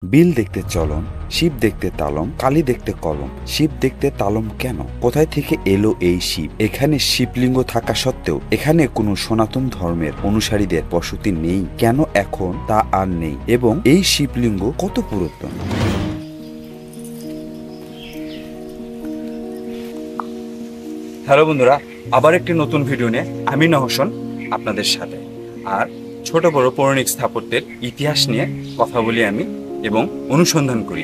বিল দেখতে চলন, শিব দেখতে তালম, কালী দেখতে কলম। শিব দেখতে তালম কেন? কোথায় থেকে এলো এই শিব? এখানে শিবলিঙ্গ থাকা সত্ত্বেও এখানে কোনো সনাতন ধর্মের অনুসারীদের বসতি নেই কেন? এখন তা আর নেই। এবং এই শিবলিঙ্গ কত পুরাতন? হ্যালো বন্ধুরা, আবার একটি নতুন ভিডিও নিয়ে আমি নহসন আপনাদের সাথে। আর ছোট বড় পৌরাণিক স্থাপত্যের ইতিহাস নিয়ে কথা বলি আমি এবং অনুসন্ধান করি।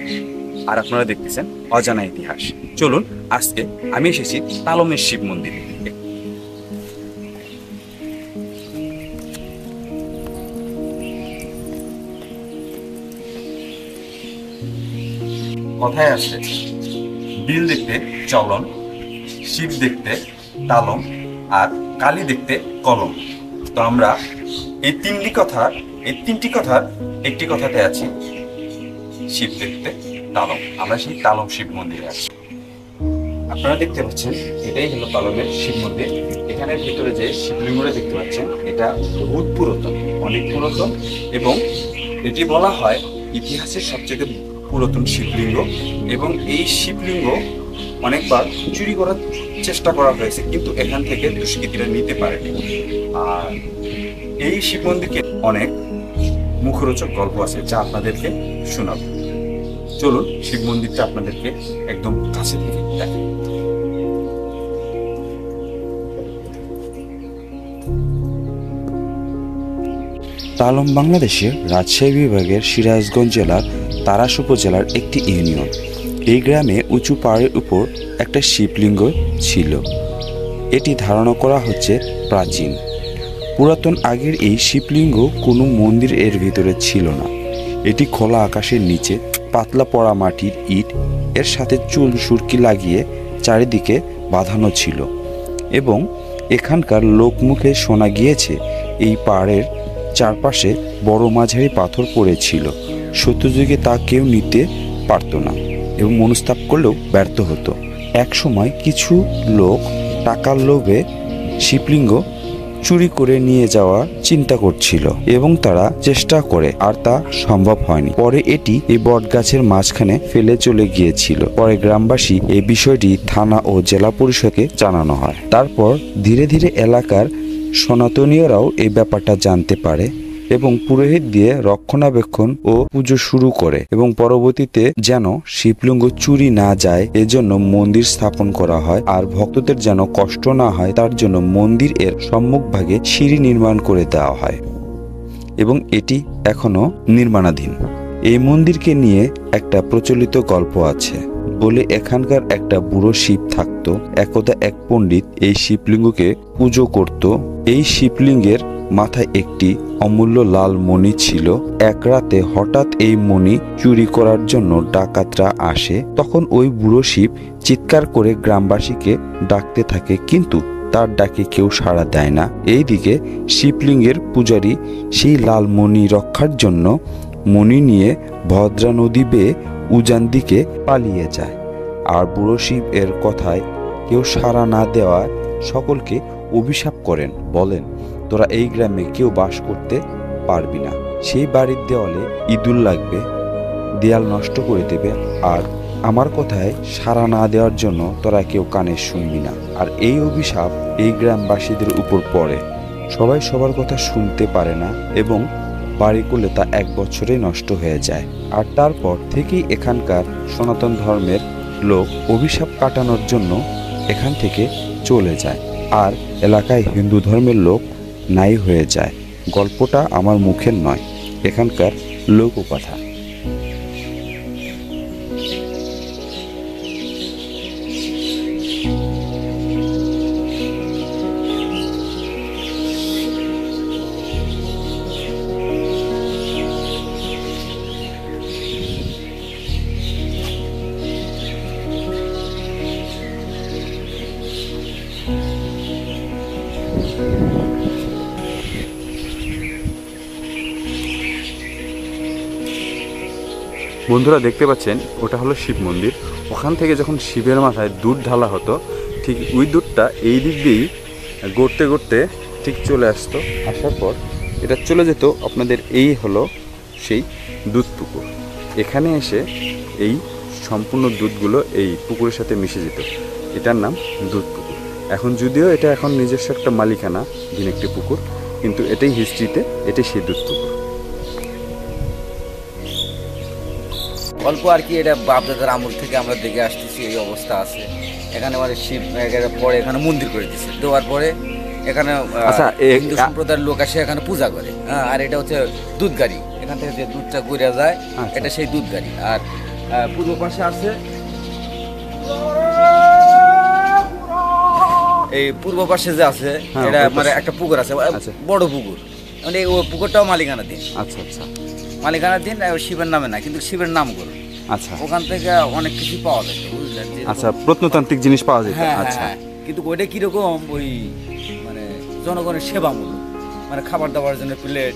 আর আপনারা দেখতেছেন অজানা ইতিহাস। চলুন, আজকে আমি এসেছি তালমের শিব মন্দিরে। কথায় আছে, বিল দেখতে চলন, শিব দেখতে তালম, আর কালী দেখতে কলম। তো আমরা এই তিনটি কথার একটি কথাতে আছি, শিব দেখতে তালম। আমরা সেই তালম শিব মন্দিরে আছি। আপনারা দেখতে পাচ্ছেন এটাই হলো তালমের শিব মন্দির। এখানের ভিতরে যে শিবলিঙ্গটা দেখতে পাচ্ছেন এটা বহুত পুরাতন, অনেক পুরাতন, এবং এটি বলা হয় ইতিহাসের সবচেয়ে পুরাতন শিবলিঙ্গ। এবং এই শিবলিঙ্গ অনেকবার চুরি করার চেষ্টা করা হয়েছে, কিন্তু এখান থেকে দুষ্কৃতীরা নিতে পারেনি। আর এই শিব মন্দিরকে অনেক মুখরোচক গল্প আছে যা আপনাদেরকে শোনাব। চলুন শিব মন্দিরটা আপনাদেরকে একদম কাছে থেকে দেখাই। তালম বাংলাদেশের রাজশাহী বিভাগের সিরাজগঞ্জ জেলার তারাস উপজেলার একটি ইউনিয়ন। এই গ্রামে উঁচু পাহাড়ের উপর একটা শিবলিঙ্গ ছিল। এটি ধারণা করা হচ্ছে প্রাচীন। পুরাতন আগের এই শিবলিঙ্গ কোনো মন্দির এর ভিতরে ছিল না। এটি খোলা আকাশের নিচে পাতলা পড়া মাটির ইট এর সাথে চুল সুরকি লাগিয়ে চারিদিকে বাঁধানো ছিল। এবং এখানকার লোকমুখে শোনা গিয়েছে এই পাহাড়ের চারপাশে বড় মাঝারি পাথর পড়েছিল। সত্যযুগে তা কেউ নিতে পারত না এবং মনস্তাপ করলেও ব্যর্থ হতো। এক সময় কিছু লোক টাকার লোভে শিবলিঙ্গ চুরি করে নিয়ে যাওয়ার চিন্তা করছিল এবং তারা চেষ্টা করে, আর তা সম্ভব হয়নি। পরে এটি এই বটগাছের মাঝখানে ফেলে চলে গিয়েছিল। পরে গ্রামবাসী এই বিষয়টি থানা ও জেলা পরিষদকে জানানো হয়। তারপর ধীরে ধীরে এলাকার সনাতনীয়রাও এই ব্যাপারটা জানতে পারে এবং পুরোহিত দিয়ে রক্ষণাবেক্ষণ ও পুজো শুরু করে। এবং পরবর্তীতে যেন শিবলিঙ্গ চুরি না যায় এজন্য মন্দির স্থাপন করা হয়। আর ভক্তদের যেন কষ্ট না হয় তার জন্য মন্দির এর সম্মুখভাগে সিঁড়ি নির্মাণ করে দেওয়া হয় এবং এটি এখনো নির্মাণাধীন। এই মন্দিরকে নিয়ে একটা প্রচলিত গল্প আছে। বলে এখানকার একটা বুড়ো শিব থাকতো। একদা এক পণ্ডিত এই শিবলিঙ্গকে পুজো করত। এই শিবলিঙ্গের মাথায় একটি অমূল্য লাল মণি ছিল। এক রাতে হঠাৎ এই মণি চুরি করার জন্য ডাকাতরা আসে। তখন ওই বুড়ো শিব চিৎকার করে গ্রামবাসীকে ডাকতে থাকে, কিন্তু তার ডাকে কেউ সাড়া দেয় না। এইদিকে শিবলিঙ্গের পূজারী সেই লাল মণি রক্ষার জন্য মণি নিয়ে ভদ্রা নদী বেয়ে উজান দিকে পালিয়ে যায়। আর বুড়ো শিব এর কথায় কেউ সাড়া না দেওয়ায় সকলকে অভিশাপ করেন, বলেন তোরা এই গ্রামে কেউ বাস করতে পারবি না। সেই বাড়ির দেওয়ালে ইঁদুর লাগবে, দেয়াল নষ্ট করে দেবে, আর আমার কথায় সাড়া না দেওয়ার জন্য তোরা কেউ কানে শুনবি না। আর এই অভিশাপ এই গ্রামবাসীদের উপর পড়ে। সবাই সবার কথা শুনতে পারে না এবং বাড়ি করলে তা 1 বছরেই নষ্ট হয়ে যায়। আর তারপর থেকেই এখানকার সনাতন ধর্মের লোক অভিশাপ কাটানোর জন্য এখান থেকে চলে যায়, আর এলাকায় হিন্দু ধর্মের লোক নাই হয়ে যায়। গল্পটা আমার মুখের নয়, এখানকার লোককথা। বন্ধুরা দেখতে পাচ্ছেন ওটা হলো শিব মন্দির। ওখান থেকে যখন শিবের মাথায় দুধ ঢালা হতো, ঠিক ওই দুধটা এই দিক দিয়েই গড়তে গড়তে ঠিক চলে আসতো। আসার পর এটা চলে যেত আপনাদের এই হলো সেই দুধ পুকুর। এখানে এসে এই সম্পূর্ণ দুধগুলো এই পুকুরের সাথে মিশে যেত। এটার নাম দুধ পুকুর। এখন যদিও এটা এখন নিজস্ব একটা মালিকানা দিন একটি পুকুর, কিন্তু এটাই হিস্ট্রিতে, এটাই সেই দুধ পুকুর। অল্প আর কি, এটা বাপদাদার আমল থেকে আমরা দেখে আসতেছি এই অবস্থা আছে। এখানে মানে শিব পরে এখানে মন্দির করে দিচ্ছে, দেওয়ার পরে এখানে হিন্দু সম্প্রদায়ের লোক আসে এখানে পূজা করে। হ্যাঁ, আর এটা হচ্ছে দুধ গাড়ি, এখান থেকে যে দুধটা ঘুরে যায় এটা সেই দুধ গাড়ি। আর পূর্ব পাশে আছে, এই পূর্ব পাশে যে আছে এটা মানে একটা পুকুর আছে, বড় পুকুর, মানে ওই পুকুরটাও মালিকানা দিন। আচ্ছা আচ্ছা, মালিকানা দিন শিবের নামে না, কিন্তু শিবের নাম করো। আচ্ছা, ওখান থেকে অনেক কিছু পাওয়া যায়, বুঝলেন? আচ্ছা, প্রত্নতান্ত্রিক জিনিস পাওয়া যায়। আচ্ছা, কিন্তু ওইটা কিরকম, ওই মানে জনগণের সেবামূলক, মানে খাবার দাবার জন্য প্লেট,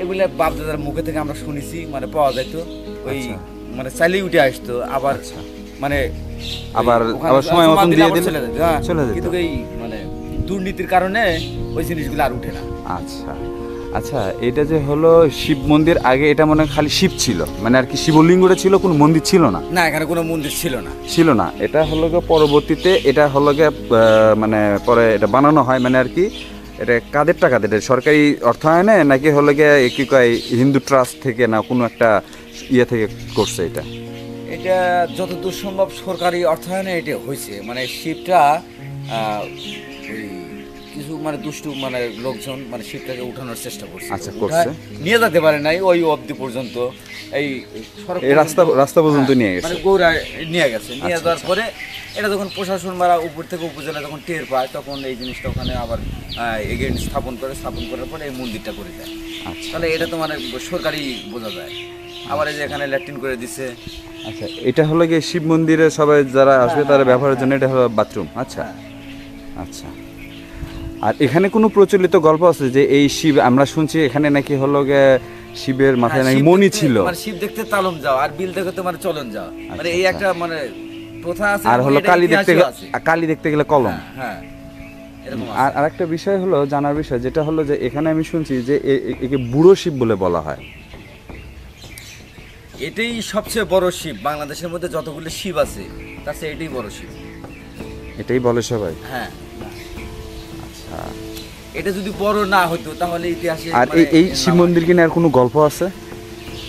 এগুলো বাপদাদার মুখে থেকে আমরা শুনেছি, মানে পাওয়া যাইতো। ওই মানে চাইলেই উঠে আসতো, আবার মানে আবার সময় মতন দিয়ে দিলে চলে যেত। কিন্তু এই মানে দুর্নীতির কারণে ওই জিনিসগুলো আর উঠে না। আচ্ছা আচ্ছা, এটা যে হলো শিব মন্দির, আগে এটা মনে হয় খালি শিব ছিল, মানে আর কি শিবলিঙ্গটা ছিল, কোনো মন্দির ছিল না। না, এখানে কোনো মন্দির ছিল না। এটা হলো গিয়ে পরবর্তীতে, এটা হলো গিয়ে মানে পরে এটা বানানো হয়, মানে আর কি এটা কাদের টাকা দিয়ে, সরকারি অর্থায়নে নাকি হলো গিয়ে কি কয় হিন্দু ট্রাস্ট থেকে, না কোনো একটা ইয়ে থেকে করছে এটা? এটা যতদূর সম্ভব সরকারি অর্থায়নে এটা হয়েছে। মানে শিবটা কিছু মানে দুষ্টু মানে লোকজন মানে শিবটাকে উঠানোর চেষ্টা করছে। আচ্ছা, করছে, নিয়ে যেতে পারে নাই ওই অবধি পর্যন্ত, এই রাস্তা পর্যন্ত নিয়ে গেছে, মানে গৌরা নিয়ে গেছে। নিয়ে যাওয়ার পরে এটা যখন প্রশাসন মারা উপর থেকে উপজেলা যখন টের পায়, তখন এই জিনিসটা ওখানে আবার এগেইন স্থাপন করার পরে এই মন্দিরটা করে দেয়। তাহলে এটা তো মানে সরকারি বোঝা যায়। আবার এই যে এখানে ল্যাট্রিন করে দিছে। আচ্ছা, এটা হলো গিয়ে শিব মন্দিরে সবাই যারা আসবে তারা ব্যবহারের জন্য এটা হলো বাথরুম। আচ্ছা আচ্ছা, আর এখানে কোনো প্রচলিত গল্প আছে যে এই শিব, আমরা শুনছি এখানে নাকি হলো গিয়ে শিবের মাথায় নাকি মণি ছিল, মানে শিব দেখতে তালম যাও আর বিল দেখতে মানে চলন যাও, মানে এই একটা মানে প্রথা আছে। আর হলো কালী দেখতে গেলে কলম। হ্যাঁ, আর আরেকটা বিষয় হলো জানার বিষয়, যেটা হলো যে এখানে আমি শুনছি যে একে বুড়ো শিব বলে বলা হয়। এটাই সবচেয়ে বড় শিব বাংলাদেশের মধ্যে, যতগুলো শিব আছে তার চেয়ে এটাই বড় শিব, এটাই বলে সবাই। হ্যাঁ, আচ্ছা, এটা যদি বড় না হতো তাহলে ইতিহাসে। আর এই শিব মন্দির কিনে আর কোনো গল্প আছে?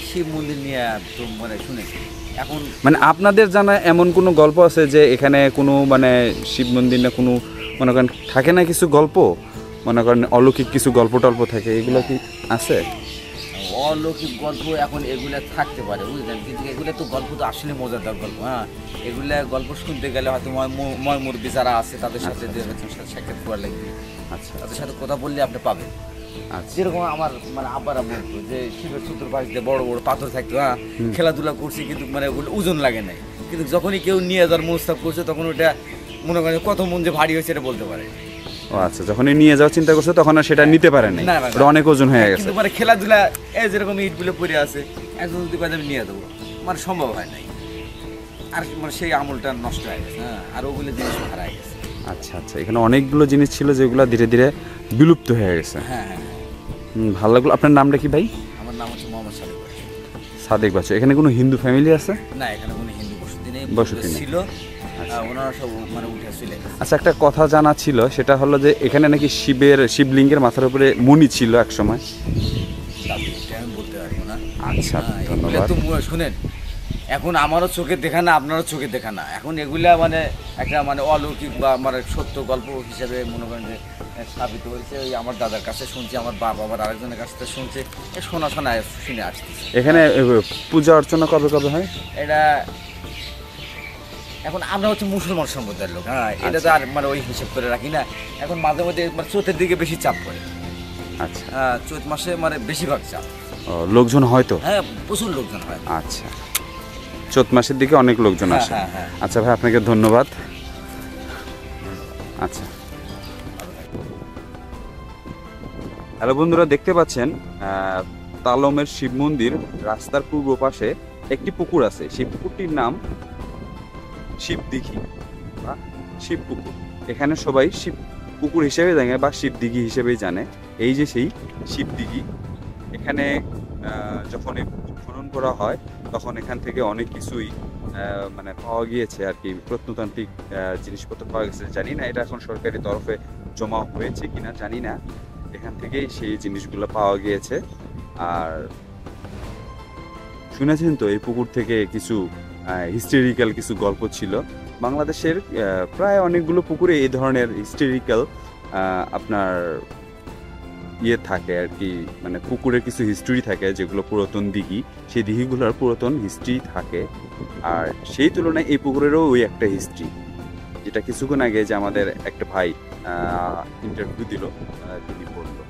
শিব মন্দির নিয়ে তো মানে শুনেছি, এখন মানে আপনাদের জানা এমন কোনো গল্প আছে যে এখানে কোনো মানে শিব মন্দির না কোনো মনে করেন থাকে না কিছু গল্প, মনে করেন অলৌকিক কিছু গল্প টল্প থাকে, এগুলো কি আছে? অলৌকিক গল্প এখন এগুলা থাকতে পারে, বুঝলেন, কিন্তু এগুলো তো গল্প তো আসলে মজাদার গল্প। হ্যাঁ, এগুলা গল্প শুনতে গেলে হয়তো মুরব্বী যারা আছে তাদের সাথে সাক্ষাৎ করা লাগবে। আচ্ছা, তাদের সাথে কথা বললে আপনি পাবেন। যেরকম আমার মানে আব্বারা বলতো যে শিবের চতুর্পাশে বড় বড় পাথর থাকতো। হ্যাঁ, খেলাধুলা করছি কিন্তু মানে ওগুলো ওজন লাগে নাই, কিন্তু যখনই কেউ নিয়ে যাওয়ার মনস্তাব করছে তখন ওটা মনে করেন কত মন যে ভারী হয়েছে এটা বলতে পারে। ও আচ্ছা, যখনই নিয়ে যাওয়ার চিন্তা করছে তখন আর সেটা নিতে পারে না, এটা অনেক ওজন হয়ে গেছে। কিন্তু মানে খেলাধুলা এই যেরকম ইটগুলো পড়ে আছে, একজন যদি কয় আমি নিয়ে দেবো, মানে সম্ভব হয় নাই। আর মানে সেই আমলটা নষ্ট হয়ে গেছে। হ্যাঁ, আর ওগুলো জিনিস হারাই গেছে। আচ্ছা আচ্ছা, এখানে অনেকগুলো জিনিস ছিল যেগুলো ধীরে ধীরে বিলুপ্ত হয়ে গেছে। হ্যাঁ হ্যাঁ, ভালো লাগলো। আপনার নামটা কি ভাই? আমার নাম হচ্ছে মোহাম্মদ সাদেক বাচ্চা। এখানে কোনো হিন্দু ফ্যামিলি আছে? না, এখানে কোনো হিন্দু বসতি নেই, বসতি ছিল, ওনারা সব মানে উঠে চলে গেছে। আচ্ছা, একটা কথা জানা ছিল, সেটা হলো যে এখানে নাকি শিবলিঙ্গের মাথার উপরে মণি ছিল এক সময়। আমি বলতে পারবো না। আচ্ছা, ধন্যবাদ। তো শুনেন, এখন আমারও চোখে দেখা না, আপনারও চোখে দেখা না, এখন এগুলা মানে একটা মানে অলৌকিক বা মানে সত্য গল্প হিসেবে মনে করেন যে স্থাপিত হয়েছে। ওই আমার দাদার কাছে শুনছি, আমার বাবা আবার আরেকজনের কাছ থেকে শুনছে, শোনা শুনে আসতেছে। এখানে পূজা অর্চনা কবে কবে হয়? এটা এখন আমরা হচ্ছে মুসলমান সম্প্রদায়ের লোক। হ্যাঁ, এটা তো আর মানে ওই হিসেব করে রাখি না। এখন মাঝে মধ্যে মানে চৈতের দিকে বেশি চাপ পড়ে। আচ্ছা, চৈত মাসে মানে বেশিরভাগ চাপ, লোকজন হয় তো? হ্যাঁ, প্রচুর লোকজন হয়। আচ্ছা, চৈত মাসের দিকে অনেক লোকজন আসে। হ্যাঁ। আচ্ছা ভাই, আপনাকে ধন্যবাদ। আচ্ছা, হ্যালো বন্ধুরা, দেখতে পাচ্ছেন তালমের শিব মন্দির রাস্তার পূর্ব পাশে একটি পুকুর আছে। সেই পুকুরটির নাম শিবদিঘি বা শিব পুকুর। এখানে সবাই শিব পুকুর হিসেবে জানে বা শিবদিঘি হিসেবেই জানে। এই যে সেই শিবদিঘি, এখানে যখন এই পুকুর খনন করা হয় তখন এখান থেকে অনেক কিছুই মানে পাওয়া গিয়েছে আর কি, প্রত্নতান্ত্রিক জিনিসপত্র পাওয়া গেছে। জানি না এটা এখন সরকারি তরফে জমা হয়েছে কিনা, জানি না। এখান থেকেই সেই জিনিসগুলো পাওয়া গিয়েছে। আর শুনেছেন তো এই পুকুর থেকে কিছু হিস্টোরিক্যাল কিছু গল্প ছিল। বাংলাদেশের প্রায় অনেকগুলো পুকুরে এই ধরনের হিস্টোরিক্যাল আপনার থাকে আর কি, মানে পুকুরের কিছু হিস্ট্রি থাকে, যেগুলো পুরাতন দিঘি, সেই দিঘিগুলোর পুরাতন হিস্ট্রি থাকে। আর সেই তুলনায় এই পুকুরেরও ওই একটা হিস্ট্রি, যেটা কিছুক্ষণ আগে যে আমাদের একটা ভাই ইন্টারভিউ দিল তিনি বললো।